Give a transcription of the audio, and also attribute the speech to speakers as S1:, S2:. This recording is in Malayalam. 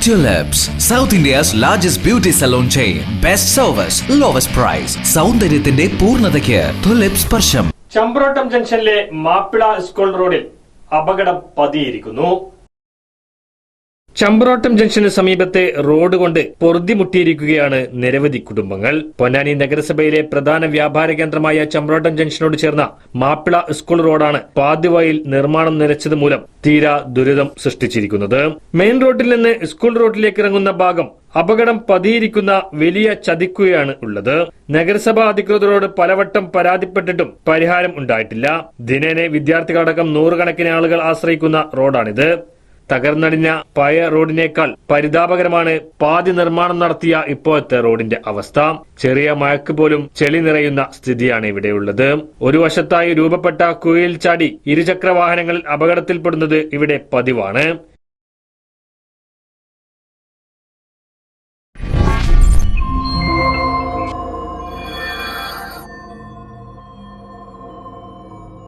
S1: Tulips, South India's largest beauty salon chain. Best service, lowest price. സൗന്ദര്യത്തിന്റെ പൂർണ്ണതയ്ക്ക് തുലിപ്സ് സ്പർശം.
S2: ചമ്പ്രോട്ടം ജംഗ്ഷനിലെ മാപ്പിള സ്കൂൾ റോഡിൽ അപകടം പതിയിരിക്കുന്നു. ചമ്പ്രോട്ടം ജംഗ്ഷന് സമീപത്തെ റോഡ് കൊണ്ട് പൊറുതിമുട്ടിയിരിക്കുകയാണ് നിരവധി കുടുംബങ്ങൾ. പൊന്നാനി നഗരസഭയിലെ പ്രധാന വ്യാപാര കേന്ദ്രമായ ചമ്പ്രോട്ടം ജംഗ്ഷനോട് ചേർന്ന മാപ്പിള സ്കൂൾ റോഡാണ് പാതിവഴിയിൽ നിർമ്മാണം നിലച്ചത് മൂലം തീരാ ദുരിതം സൃഷ്ടിച്ചിരിക്കുന്നത്. മെയിൻ റോഡിൽ നിന്ന് സ്കൂൾ റോഡിലേക്ക് ഇറങ്ങുന്ന ഭാഗം അപകടം പതിയിരിക്കുന്ന വലിയ ചതിക്കുകയാണ് ഉള്ളത്. നഗരസഭാ അധികൃതരോട് പലവട്ടം പരാതിപ്പെട്ടിട്ടും പരിഹാരം ഉണ്ടായിട്ടില്ല. ദിനേന വിദ്യാർത്ഥികളടക്കം നൂറുകണക്കിന് ആളുകൾ ആശ്രയിക്കുന്ന റോഡാണിത്. തകർന്നടിഞ്ഞ പഴയ റോഡിനേക്കാൾ പരിതാപകരമാണ് പാതി നിർമ്മാണം നടത്തിയ ഇപ്പോഴത്തെ റോഡിന്റെ അവസ്ഥ. ചെറിയ മഴയ്ക്ക് പോലും ചെളി നിറയുന്ന സ്ഥിതിയാണ് ഇവിടെയുള്ളത്. ഒരു വശത്തായി രൂപപ്പെട്ട കുഴിയിൽ ചാടി ഇരുചക്ര വാഹനങ്ങളിൽ അപകടത്തിൽപ്പെടുന്നത് ഇവിടെ പതിവാണ്.